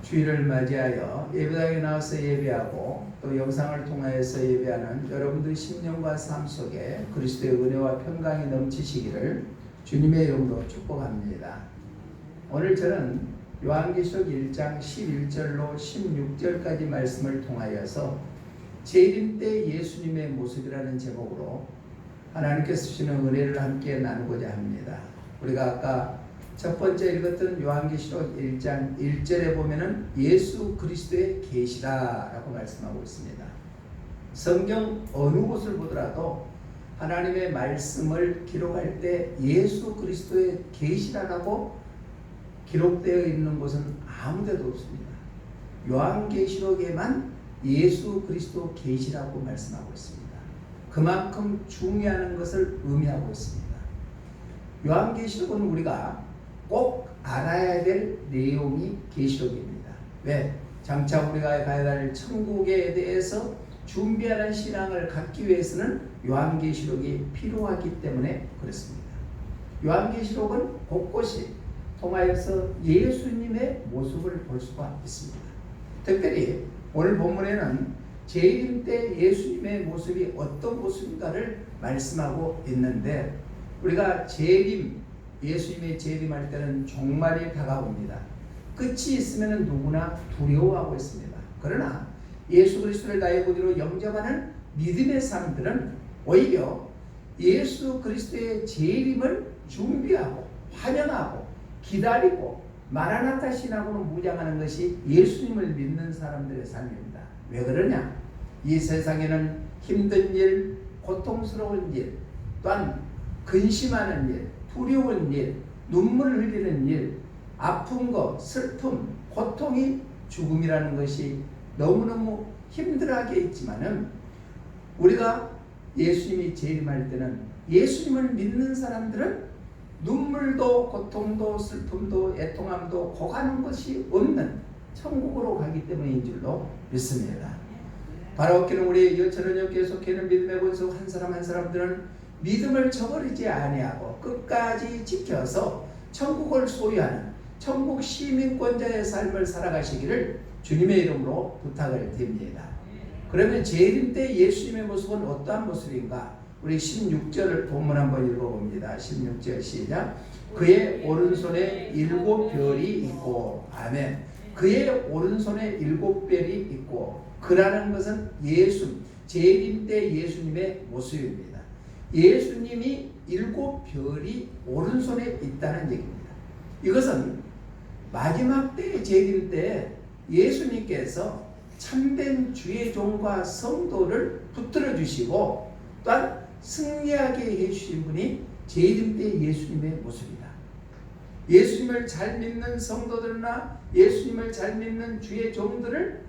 주일을 맞이하여 예배당에 나와서 예배하고 또 영상을 통하여서 예배하는 여러분들의 심령과 삶 속에 그리스도의 은혜와 평강이 넘치시기를 주님의 이름으로 축복합니다. 오늘 저는 요한계시록 1장 11절로 16절까지 말씀을 통하여서 재림 때 예수님의 모습이라는 제목으로 하나님께서 주시는 은혜를 함께 나누고자 합니다. 우리가 아까 첫 번째 읽었던 요한계시록 1장 1절에 보면은 예수 그리스도의 계시라라고 말씀하고 있습니다. 성경 어느 곳을 보더라도 하나님의 말씀을 기록할 때 예수 그리스도의 계시라고 기록되어 있는 곳은 아무데도 없습니다. 요한계시록에만 예수 그리스도 계시라고 말씀하고 있습니다. 그만큼 중요한 것을 의미하고 있습니다. 요한계시록은 우리가 꼭 알아야 될 내용이 계시록입니다. 왜? 장차 우리가 가야 할 천국에 대해서 준비하는 신앙을 갖기 위해서는 요한계시록이 필요하기 때문에 그렇습니다. 요한계시록은 곳곳이 통하여서 예수님의 모습을 볼 수가 있습니다. 특별히 오늘 본문에는 재림 때 예수님의 모습이 어떤 모습인가를 말씀하고 있는데, 우리가 예수님의 재림할 때는 종말이 다가옵니다. 끝이 있으면 누구나 두려워하고 있습니다. 그러나 예수 그리스도를 나의 구주로 영접하는 믿음의 사람들은 오히려 예수 그리스도의 재림을 준비하고 환영하고 기다리고 마라나타 신앙으로 무장하는 것이 예수님을 믿는 사람들의 삶입니다. 왜 그러냐? 이 세상에는 힘든 일, 고통스러운 일, 또한 근심하는 일, 두려운 일, 눈물을 흘리는 일, 아픈 것, 슬픔, 고통이 죽음이라는 것이 너무너무 힘들하게 있지만은, 우리가 예수님이 재림할 때는 예수님을 믿는 사람들은 눈물도 고통도 슬픔도 애통함도 고가는 것이 없는 천국으로 가기 때문인 줄로 믿습니다. 바로 그는 우리 여천원역교회 속해 있는 믿음의 본속 한 사람 한 사람들은 믿음을 저버리지 아니하고 끝까지 지켜서 천국을 소유하는 천국 시민권자의 삶을 살아가시기를 주님의 이름으로 부탁을 드립니다. 그러면 재림 때 예수님의 모습은 어떠한 모습인가? 우리 16절을 본문 한번 읽어봅니다. 16절 시작. 그의 오른손에 7별이 있고, 아멘. 그의 오른손에 7별이 있고, 그라는 것은 재림 때 예수님의 모습입니다. 예수님이 7별이 오른손에 있다는 얘기입니다. 이것은 마지막 때의 재림 때 예수님께서 참된 주의 종과 성도를 붙들어 주시고 또한 승리하게 해주신 분이 재림 때 예수님의 모습이다. 예수님을 잘 믿는 성도들이나 예수님을 잘 믿는 주의 종들을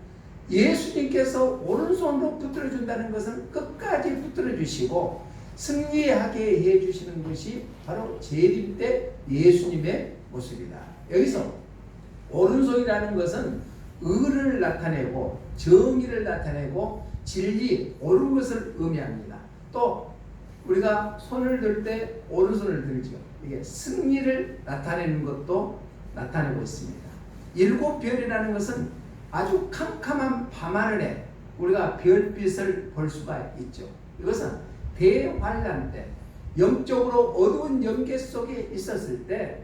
예수님께서 오른손으로 붙들어 준다는 것은 끝까지 붙들어 주시고 승리하게 해주시는 것이 바로 재림 때 예수님의 모습이다. 여기서 오른손이라는 것은 의를 나타내고 정의를 나타내고 진리, 옳은 것을 의미합니다. 또 우리가 손을 들 때 오른손을 들죠. 이게 승리를 나타내는 것도 나타내고 있습니다. 7별이라는 것은 아주 캄캄한 밤하늘에 우리가 별빛을 볼 수가 있죠. 이것은 대환란 때 영적으로 어두운 영계 속에 있었을 때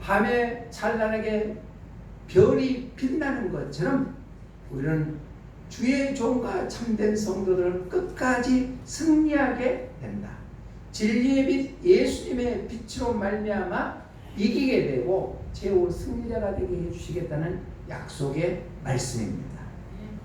밤에 찬란하게 별이 빛나는 것처럼 우리는 주의 종과 참된 성도들은 끝까지 승리하게 된다. 진리의 빛 예수님의 빛으로 말미암아 이기게 되고 최후 승리자가 되게 해주시겠다는 약속의 말씀입니다.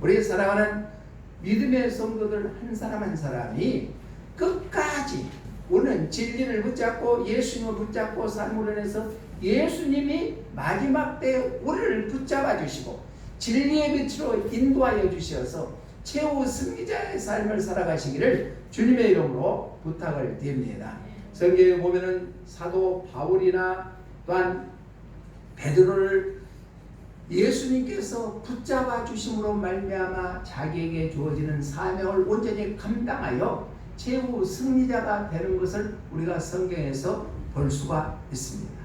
우리 사랑하는 믿음의 성도들 한 사람 한 사람이 끝까지 우리는 진리를 붙잡고 예수님을 붙잡고 삶을 해서 예수님이 마지막 때 우리를 붙잡아 주시고 진리의 빛으로 인도하여 주셔서 최후 승리자의 삶을 살아가시기를 주님의 이름으로 부탁을 드립니다. 성경에 보면은 사도 바울이나 또한 베드로를 예수님께서 붙잡아 주심으로 말미암아 자기에게 주어지는 사명을 온전히 감당하여 최후 승리자가 되는 것을 우리가 성경에서 볼 수가 있습니다.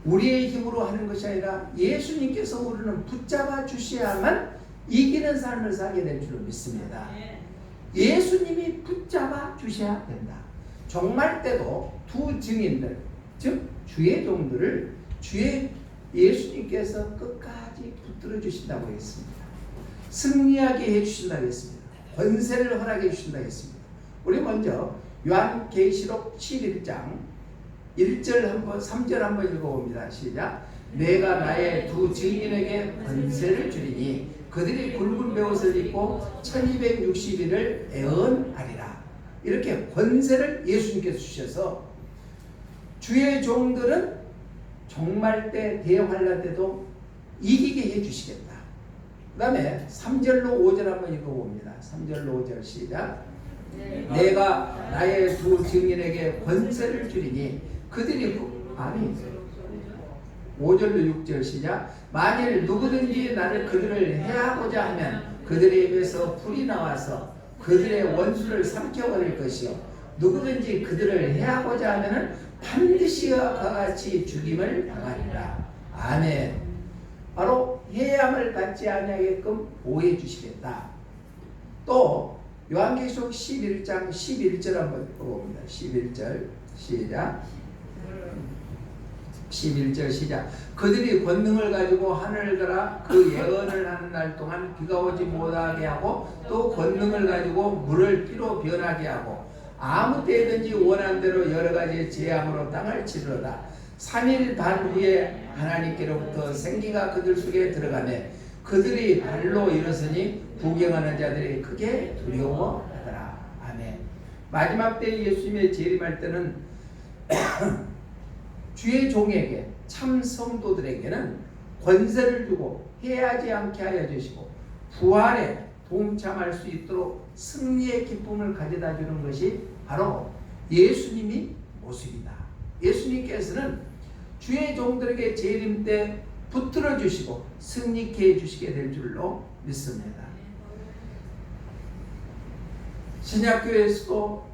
우리의 힘으로 하는 것이 아니라 예수님께서 우리는 붙잡아 주셔야만 이기는 삶을 살게 될 줄로 믿습니다. 예수님이 붙잡아 주셔야 된다. 종말 때도 두 증인들, 즉 주의 종들을 주의 예수님께서 끝까지 붙들어 주신다고 했습니다. 승리하게 해주신다고 했습니다. 권세를 허락해 주신다고 했습니다. 우리 먼저 요한계시록 11장 1절 3절 한번 읽어봅니다. 시작. 내가 나의 두 증인에게 권세를 주리니 그들이 굵은 베옷을 입고 1260일을 애언하리라. 이렇게 권세를 예수님께서 주셔서 주의 종들은 종말 때 대환란 때도 이기게 해주시겠다. 그 다음에 3절로 5절 한번 읽어봅니다. 3절로 5절 시작. 내가 나의 두 증인에게 권세를 주리니 그들이 5절로 6절 시작. 만일 누구든지 나를 그들을 해하고자 하면 그들의 입에서 불이 나와서 그들의 원수를 삼켜버릴 것이요 누구든지 그들을 해하고자 하면 반드시 그와 같이 죽임을 당하리라. 아멘. 바로 해함을 받지 아니하게끔 보호해 주시겠다. 또 요한계시록 11장 11절 한번 읽어봅니다. 11절 시작. 11절 시작. 그들이 권능을 가지고 하늘을 갈아 그 예언을 하는 날 동안 비가 오지 못하게 하고 또 권능을 가지고 물을 피로 변하게 하고 아무 때든지 원한 대로 여러 가지 재앙으로 땅을 치르라. 3일 반 후에 하나님께로부터 생기가 그들 속에 들어가매 그들이 발로 일어서니 구경하는 자들이 크게 두려워하더라. 아멘. 마지막 때 예수님의 재림할 때는 주의 종에게 참 성도들에게는 권세를 주고 해하지 않게 하여 주시고 부활에 동참할 수 있도록 승리의 기쁨을 가져다 주는 것이 바로 예수님이 모습이다. 예수님께서는 주의 종들에게 재림 때 붙들어 주시고 승리케 해주시게 될 줄로 믿습니다. 신약교회에서도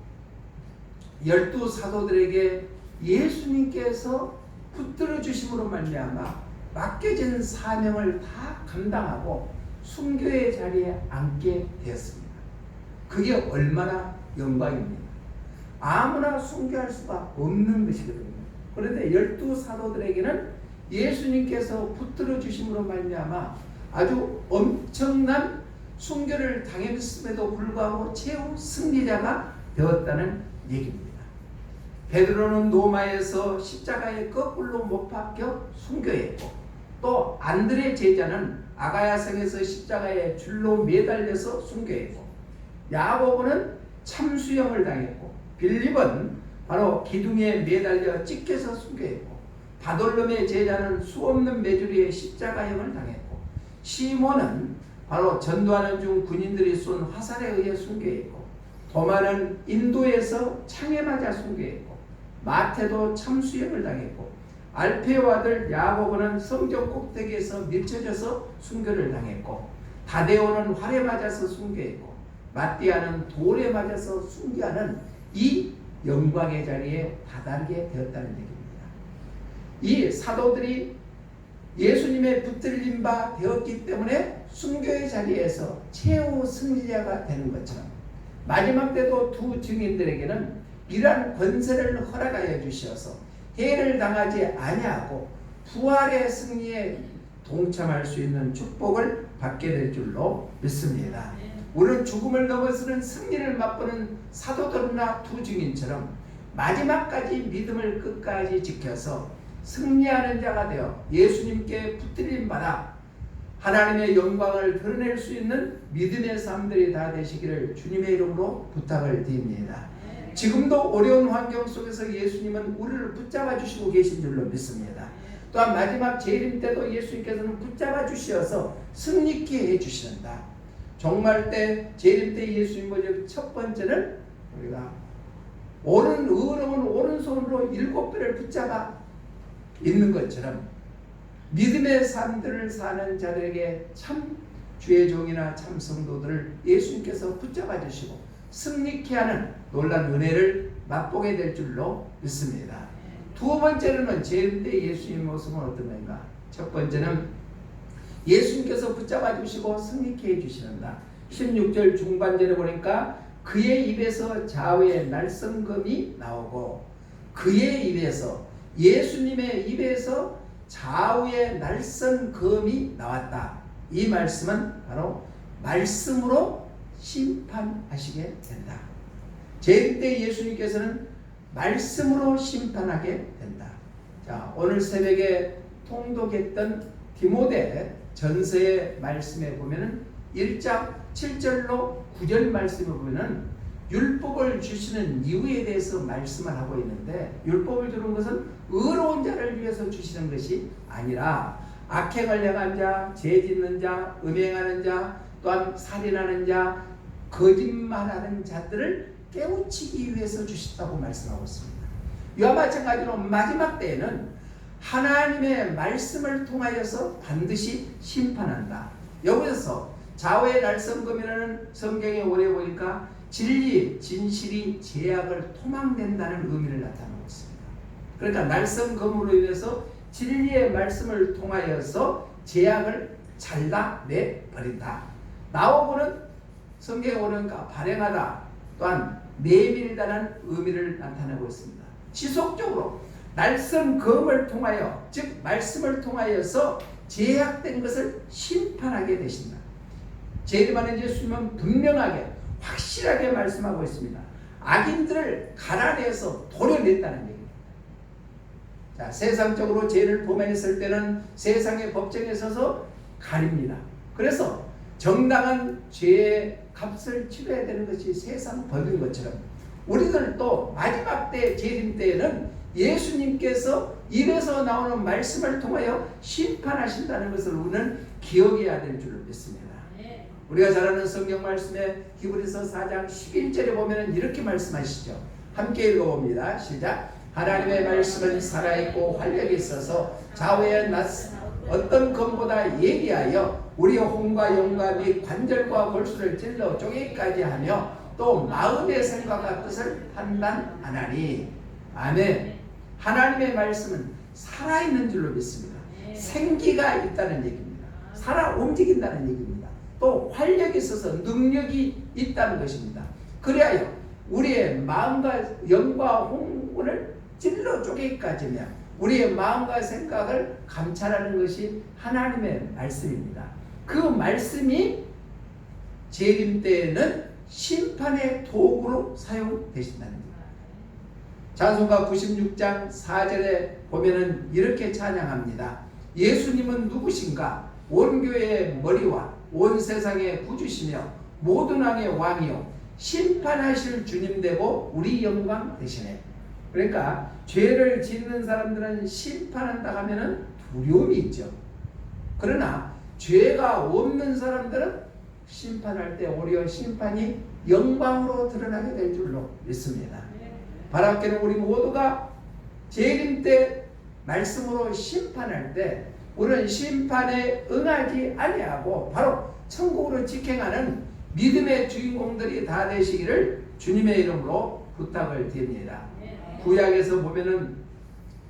12사도들에게 예수님께서 붙들어 주심으로 말미암아 맡겨진 사명을 다 감당하고 순교의 자리에 앉게 되었습니다. 그게 얼마나 영광입니다. 아무나 순교할 수가 없는 것이거든요. 그런데 12사도들에게는 예수님께서 붙들어 주심으로 말미암아 아주 엄청난 순교를 당했음에도 불구하고 최후 승리자가 되었다는 얘기입니다. 베드로는 로마에서 십자가에 거꾸로 못 박혀 순교했고 또 안드레 제자는 아가야성에서 십자가에 줄로 매달려서 순교했고 야고보는 참수형을 당했고 빌립은 바로 기둥에 매달려 찢겨서 순교했고 바돌롬의 제자는 수없는 메주리에 십자가형을 당했고 시몬은 바로 전도하는 중 군인들이 쏜 화살에 의해 순교했고 도마는 인도에서 창에 맞아 순교했고 마태도 참수형을 당했고 알페오 아들 야고보는 성전 꼭대기에서 밀쳐져서 순교를 당했고 다데오는 활에 맞아서 순교했고 마띠아는 돌에 맞아서 순교하는 이 영광의 자리에 다다르게 되었다는 얘기입니다. 이 사도들이 예수님의 붙들림 바 되었기 때문에 순교의 자리에서 최후 승리자가 되는 것처럼 마지막 때도 두 증인들에게는 이러한 권세를 허락하여 주셔서 해를 당하지 아니하고 부활의 승리에 동참할 수 있는 축복을 받게 될 줄로 믿습니다. 우리는 죽음을 넘어서는 승리를 맛보는 사도들이나 두 증인처럼 마지막까지 믿음을 끝까지 지켜서 승리하는 자가 되어 예수님께 붙들림 받아 하나님의 영광을 드러낼 수 있는 믿음의 삶들이 다 되시기를 주님의 이름으로 부탁을 드립니다. 지금도 어려운 환경 속에서 예수님은 우리를 붙잡아 주시고 계신 줄로 믿습니다. 또한 마지막 재림 때도 예수님께서는 붙잡아 주셔서 승리케 해주신다. 종말 때 재림 때 예수님의 첫 번째는 우리가 의로운 오른손으로 7배를 붙잡아 있는 것처럼 믿음의 삶들을 사는 자들에게 참 주의 종이나 참 성도들을 예수님께서 붙잡아 주시고 승리케 하는 놀라운 은혜를 맛보게 될 줄로 믿습니다. 두 번째로는 재림 때 예수님의 모습은 어떤 건가? 첫 번째는 예수님께서 붙잡아 주시고 승리케 해주시는다. 16절 중반절에 보니까 그의 입에서 좌우의 날성금이 나오고, 그의 입에서, 예수님의 입에서 좌우의 날성금이 나왔다. 이 말씀은 바로 말씀으로 심판하시게 된다. 재림 때 예수님께서는 말씀으로 심판하게 된다. 자, 오늘 새벽에 통독했던 디모데 전서의 말씀에 보면은 1장 7절로 9절 말씀에 보면은 율법을 주시는 이유에 대해서 말씀을 하고 있는데, 율법을 주는 것은 의로운 자를 위해서 주시는 것이 아니라 악행을 행한 자, 죄 짓는 자, 음행하는 자, 또한 살인하는 자, 거짓말하는 자들을 깨우치기 위해서 주셨다고 말씀하고 있습니다. 이와 마찬가지로 마지막 때에는 하나님의 말씀을 통하여서 반드시 심판한다. 여기서 좌우의 날성금이라는 성경의 원에 보니까 진리, 진실이 죄악을 토막낸다는 의미를 나타내고 있습니다. 그러니까 날성금으로 인해서 진리의 말씀을 통하여서 죄악을 잘라내버린다. 나오고는 성경에 오니까 발행하다, 또한 내밀다는 의미를 나타내고 있습니다. 지속적으로 날성금을 통하여, 즉 말씀을 통하여서 제약된 것을 심판하게 되신다. 재림하는 예수님은 분명하게 확실하게 말씀하고 있습니다. 악인들을 갈아내서 도려냈다는 얘기입니다. 자, 세상적으로 죄를 범했을 때는 세상의 법정에 서서 가립니다. 그래서 정당한 죄의 값을 치러야 되는 것이 세상 법인 것처럼, 우리들도 마지막 때 재림 때에는 예수님께서 입에서 나오는 말씀을 통하여 심판하신다는 것을 우리는 기억해야 될 줄 믿습니다. 우리가 잘 아는 성경 말씀에 히브리서 4장 11절에 보면 이렇게 말씀하시죠. 함께 읽어봅니다. 시작. 하나님의 말씀은 살아있고 활력이 있어서 좌우의 어떤 검보다 예리하여 우리 혼과 영과 및 관절과 골수를 찔러 쪼개기까지 하며 또 마음의 생각과 뜻을 판단하나니. 아멘. 하나님의 말씀은 살아있는 줄로 믿습니다. 생기가 있다는 얘기입니다. 살아 움직인다는 얘기입니다. 또 활력이 있어서 능력이 있다는 것입니다. 그리하여 우리의 마음과 영과 혼을 찔러 쪼개기까지며 우리의 마음과 생각을 감찰하는 것이 하나님의 말씀입니다. 그 말씀이 재림 때에는 심판의 도구로 사용되신다는 겁니다. 찬송가 96장 4절에 보면은 이렇게 찬양합니다. 예수님은 누구신가? 온 교회의 머리와 온 세상의 구주시며 모든 왕의 왕이요 심판하실 주님 되고 우리 영광 되시네. 그러니까 죄를 짓는 사람들은 심판한다 하면은 두려움이 있죠. 그러나 죄가 없는 사람들은 심판할 때 오히려 심판이 영광으로 드러나게 될 줄로 믿습니다. 바랍게는 우리 모두가 재림 때 말씀으로 심판할 때 우리는 심판에 응하지 아니하고 바로 천국으로 직행하는 믿음의 주인공들이 다 되시기를 주님의 이름으로 부탁을 드립니다. 구약에서 보면은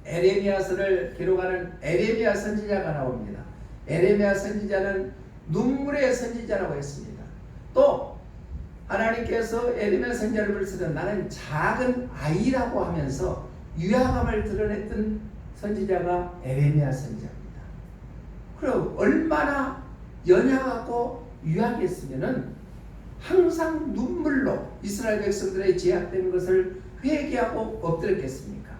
에레미야서를 기록하는 에레미야 선지자가 나옵니다. 에레미야 선지자는 눈물의 선지자라고 했습니다. 또 하나님께서 에레미야 선지자를 부르시던 나는 작은 아이라고 하면서 유화감을 드러냈던 선지자가 에레미야 선지자입니다. 그럼 얼마나 연약하고 유약했으면은 항상 눈물로 이스라엘 백성들의 제약된 것을 회개하고 엎드렸겠습니까?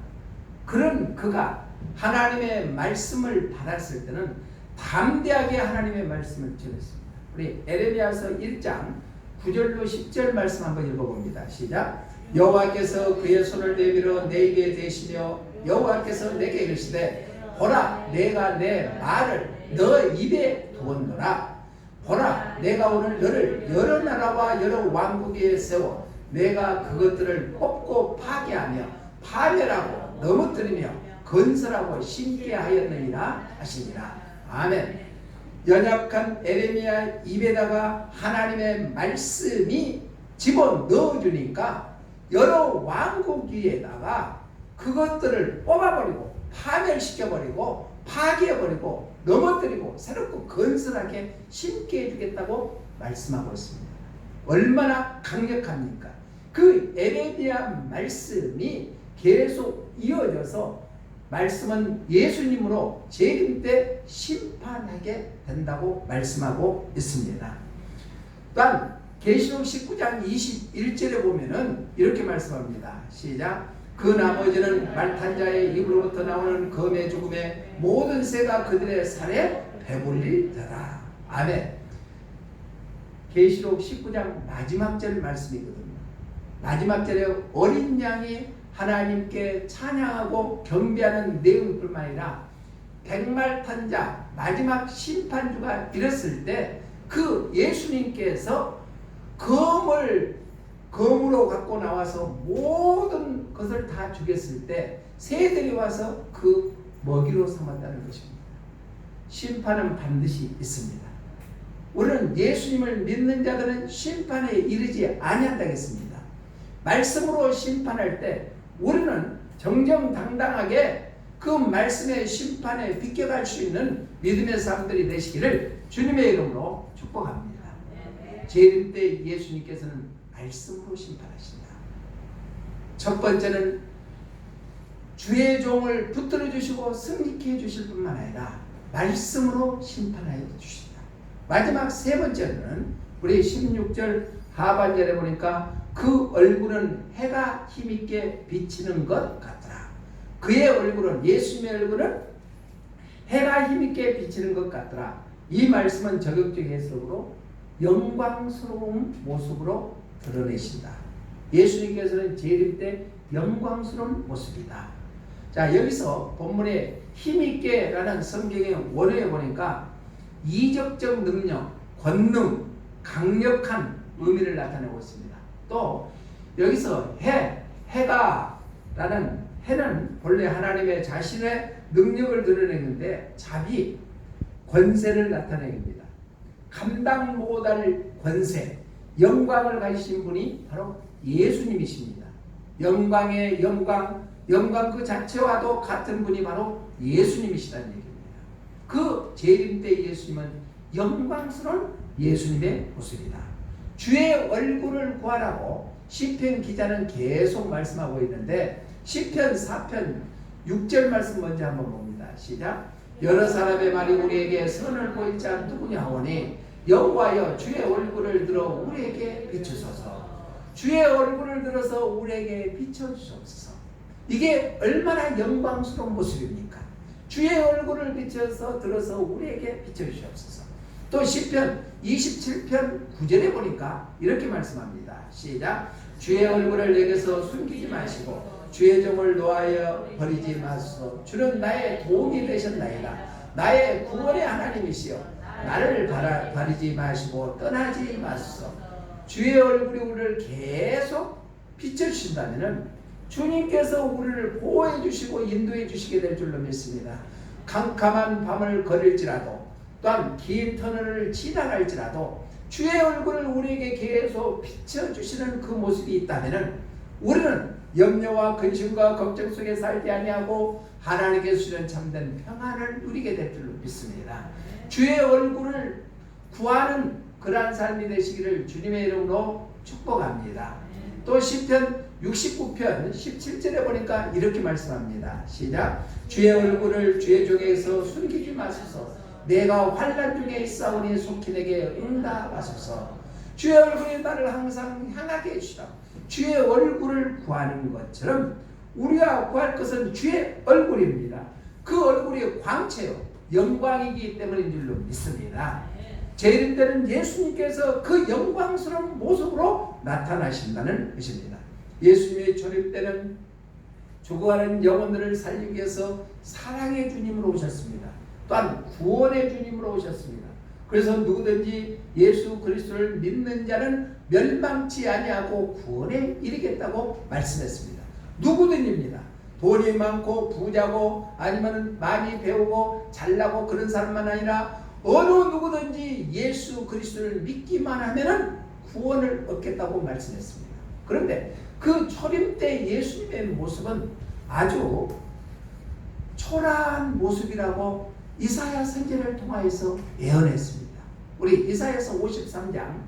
그런 그가 하나님의 말씀을 받았을 때는 담대하게 하나님의 말씀을 전했습니다. 우리 에레미야서 1장 9절로 10절 말씀 한번 읽어봅니다. 시작. 여호와께서 그의 손을 내밀어 내 입에 대시며 여호와께서 내게 이르시되 보라 내가 내 말을 너 입에 두었노라. 보라 내가 오늘 너를 여러 나라와 여러 왕국 위에 세워 내가 그것들을 뽑고 파괴하며 파멸하고 넘어뜨리며 건설하고 심게 하였느니라 하시니라. 아멘. 연약한 에레미야 입에다가 하나님의 말씀이 집어넣어주니까 여러 왕국 위에다가 그것들을 뽑아버리고 파멸시켜버리고 파괴해버리고 넘어뜨리고 새롭고 건설하게 심게 해주겠다고 말씀하고 있습니다. 얼마나 강력합니까? 그 에레미야 말씀이 계속 이어져서 말씀은 예수님으로 재림 때 심판하게 된다고 말씀하고 있습니다. 또한 계시록 19장 21절에 보면은 이렇게 말씀합니다. 시작. 그 나머지는 말탄 자의 입으로부터 나오는 검의 죽음에 모든 새가 그들의 살에 배불리더라. 아멘. 계시록 19장 마지막 절 말씀이거든요. 마지막 절에 어린 양이 하나님께 찬양하고 경배하는 내용뿐만 아니라 백말탄자 마지막 심판주가 이랬을 때 그 예수님께서 검으로 갖고 나와서 모든 것을 다 죽였을 때 새들이 와서 그 먹이로 삼았다는 것입니다. 심판은 반드시 있습니다. 우리는 예수님을 믿는 자들은 심판에 이르지 아니한다겠습니다. 말씀으로 심판할 때 우리는 정정당당하게 그 말씀의 심판에 비껴갈 수 있는 믿음의 사람들이 되시기를 주님의 이름으로 축복합니다. 재림 때 예수님께서는 말씀으로 심판하신다. 첫 번째는 주의 종을 붙들어 주시고 승리케 해주실 뿐만 아니라 말씀으로 심판하여 주신다. 마지막 세 번째는 우리 16절 하반절에 보니까 그 얼굴은 해가 힘있게 비치는 것 같더라. 그의 얼굴은, 예수님의 얼굴은 해가 힘있게 비치는 것 같더라. 이 말씀은 저격적 해석으로 영광스러운 모습으로 드러내신다. 예수님께서는 재림 때 영광스러운 모습이다. 자, 여기서 본문에 힘있게 라는 성경의 원어에 보니까 이적적 능력, 권능, 강력한 의미를 나타내고 있습니다. 또 여기서 해가 라는 해는 본래 하나님의 자신의 능력을 드러내는데 자비, 권세를 나타내입니다. 감당 못할 권세, 영광을 가지신 분이 바로 예수님이십니다. 영광의 영광 그 자체와도 같은 분이 바로 예수님이시다는 얘기입니다. 그 재림 때 예수님은 영광스러운 예수님의 모습이다. 주의 얼굴을 구하라고 시편 기자는 계속 말씀하고 있는데 시편 4편 6절 말씀 먼저 한번 봅니다. 시작. 여러 사람의 말이 우리에게 선을 보일 자 누구냐 하오니 여호와여 주의 얼굴을 들어 우리에게 비추소서. 주의 얼굴을 들어서 우리에게 비춰주소서. 이게 얼마나 영광스러운 모습입니까? 주의 얼굴을 들어서 우리에게 비춰주시옵소서. 또 시편 27편 9절에 보니까 이렇게 말씀합니다. 시작. 주의 얼굴을 내게서 숨기지 마시고 주의 종을 놓아여 버리지 마소서. 주는 나의 도움이 되셨나이다. 나의 구원의 하나님이시여 나를 버리지 마시고 떠나지 마소서. 주의 얼굴이 우리를 계속 비춰주신다면 주님께서 우리를 보호해 주시고 인도해 주시게 될 줄로 믿습니다. 캄캄한 밤을 걸을지라도 또한 긴 터널을 지나갈지라도 주의 얼굴을 우리에게 계속 비춰주시는 그 모습이 있다면 우리는 염려와 근심과 걱정 속에 살지 아니하고 하나님께 주시는 참된 평안을 누리게 될 줄로 믿습니다. 주의 얼굴을 구하는 그러한 삶이 되시기를 주님의 이름으로 축복합니다. 또 시편 69편 17절에 보니까 이렇게 말씀합니다. 시작. 주의 얼굴을 주의 종에게서 숨기지 마소서. 내가 환난 중에 있사오니 속히 내게 응답하소서. 주의 얼굴이 나를 항상 향하게 해주시라. 주의 얼굴을 구하는 것처럼 우리가 구할 것은 주의 얼굴입니다. 그 얼굴이 광채요 영광이기 때문인 줄로 믿습니다. 재림 때는 예수님께서 그 영광스러운 모습으로 나타나신다는 것입니다. 예수님의 재림 때는 죽어가는 영혼들을 살리기 위해서 사랑의 주님으로 오셨습니다. 또한 구원의 주님으로 오셨습니다. 그래서 누구든지 예수 그리스도를 믿는 자는 멸망치 아니하고 구원에 이르겠다고 말씀했습니다. 누구든지입니다. 돈이 많고 부자고 아니면 많이 배우고 잘나고 그런 사람만 아니라 어느 누구든지 예수 그리스도를 믿기만 하면은 구원을 얻겠다고 말씀했습니다. 그런데 그 초림 때 예수님의 모습은 아주 초라한 모습이라고 이사야 선지자를 통하여서 예언했습니다. 우리 이사야서 53장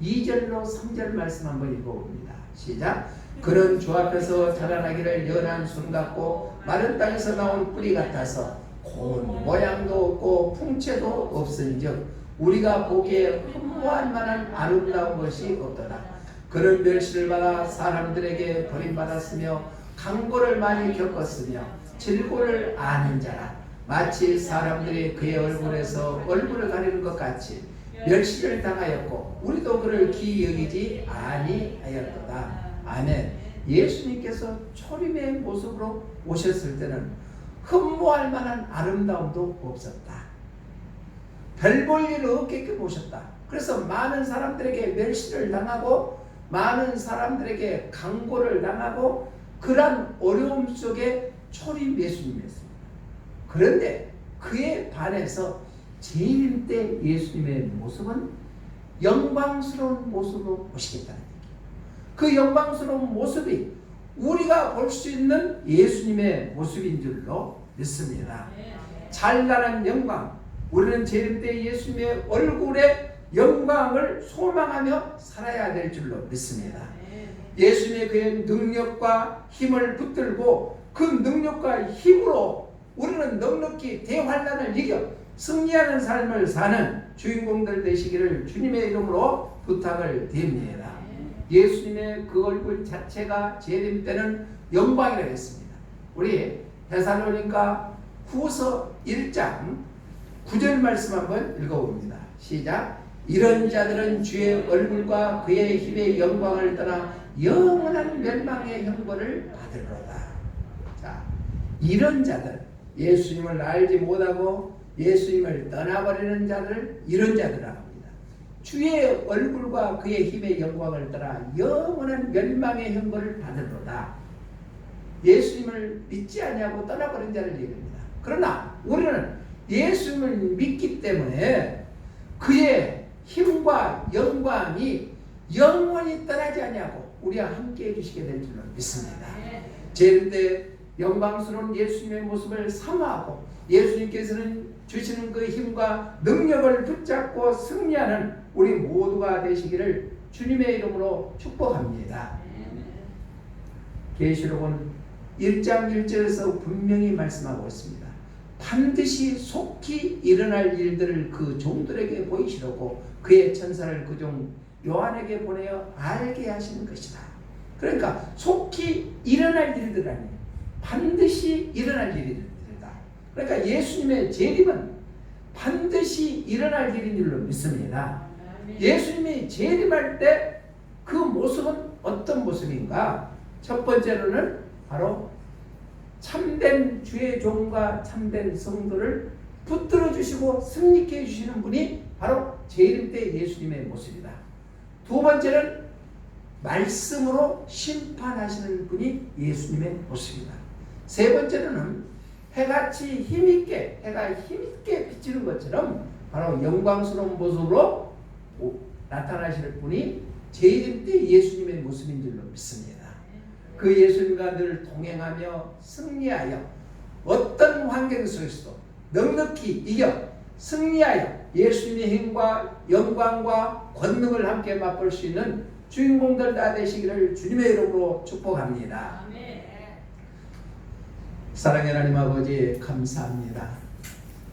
2절로 3절 말씀 한번 읽어봅니다. 시작. 그는 주 앞에서 자라나기를 연한 순 같고 마른 땅에서 나온 뿌리 같아서 고운 모양도 없고 풍채도 없은즉 우리가 보기에 흠모할 만한 아름다운 것이 없더라. 그는 멸시를 받아 사람들에게 버림받았으며 강고를 많이 겪었으며 질고를 아는 자라. 마치 사람들이 그의 얼굴에서 얼굴을 가리는 것 같이 멸시를 당하였고 우리도 그를 귀히 여기지 아니하였도다. 아멘. 예수님께서 초림의 모습으로 오셨을 때는 흠모할 만한 아름다움도 없었다. 별 볼 일 없게끔 오셨다. 그래서 많은 사람들에게 멸시를 당하고 많은 사람들에게 강고를 당하고 그런 어려움 속에 초림 예수님이었습니다. 그런데 그에 반해서 재림 때 예수님의 모습은 영광스러운 모습으로 오시겠다는 얘기예요. 그 영광스러운 모습이 우리가 볼 수 있는 예수님의 모습인 줄로 믿습니다. 찬란한 영광, 우리는 재림 때 예수님의 얼굴의 영광을 소망하며 살아야 될 줄로 믿습니다. 예수님의 그의 능력과 힘을 붙들고 그 능력과 힘으로 우리는 넉넉히 대환난을 이겨 승리하는 삶을 사는 주인공들 되시기를 주님의 이름으로 부탁을 드립니다. 예수님의 그 얼굴 자체가 재림 때는 영광이라고 했습니다. 우리 데살로니가 후서 1장 9절 말씀 한번 읽어봅니다. 시작. 이런 자들은 주의 얼굴과 그의 힘의 영광을 떠나 영원한 멸망의 형벌을 받으리로다. 자, 이런 자들, 예수님을 알지 못하고 예수님을 떠나버리는 자들, 이런 자들이라고 합니다. 주의 얼굴과 그의 힘의 영광을 떠나 영원한 멸망의 형벌을 받으리로다. 예수님을 믿지 아니하고 떠나버린 자를 얘기합니다. 그러나 우리는 예수님을 믿기 때문에 그의 힘과 영광이 영원히 떠나지 아니하고 우리와 함께 해주시게 될 줄로 믿습니다. 재림 때 영광스러운 예수님의 모습을 사모하고 예수님께서는 주시는 그 힘과 능력을 붙잡고 승리하는 우리 모두가 되시기를 주님의 이름으로 축복합니다. 계시록은 1장 1절에서 분명히 말씀하고 있습니다. 반드시 속히 일어날 일들을 그 종들에게 보이시려고 그의 천사를 그 종 요한에게 보내어 알게 하시는 것이다. 그러니까 속히 일어날 일들 아니에요. 반드시 일어날 일이다. 그러니까 예수님의 재림은 반드시 일어날 일인 줄로 믿습니다. 예수님이 재림할 때 그 모습은 어떤 모습인가? 첫 번째로는 바로 참된 주의 종과 참된 성도를 붙들어 주시고 승리케 해주시는 분이 바로 재림 때 예수님의 모습이다. 두 번째는 말씀으로 심판하시는 분이 예수님의 모습이다. 세 번째로는 해같이 힘있게, 해가 힘있게 비치는 것처럼 바로 영광스러운 모습으로 나타나실 분이 재림 때 예수님의 모습인 줄로 믿습니다. 그 예수님과 늘 동행하며 승리하여 어떤 환경 속에서도 넉넉히 이겨 승리하여 예수님의 힘과 영광과 권능을 함께 맛볼 수 있는 주인공들 다 되시기를 주님의 이름으로 축복합니다. 사랑의 하나님 아버지 감사합니다.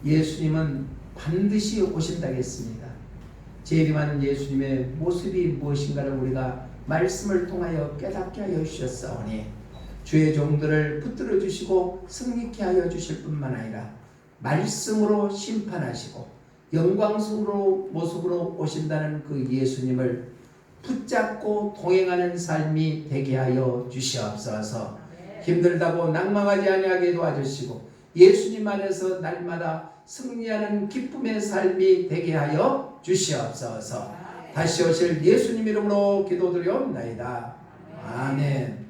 예수님은 반드시 오신다고 했습니다. 재림하는 예수님의 모습이 무엇인가를 우리가 말씀을 통하여 깨닫게 하여 주셨사오니 주의 종들을 붙들어 주시고 승리케 하여 주실 뿐만 아니라 말씀으로 심판하시고 영광스러운 모습으로 오신다는 그 예수님을 붙잡고 동행하는 삶이 되게 하여 주시옵소서. 힘들다고 낭망하지 아니하게 도와주시고 예수님 안에서 날마다 승리하는 기쁨의 삶이 되게 하여 주시옵소서. 다시 오실 예수님 이름으로 기도드리옵나이다. 아멘.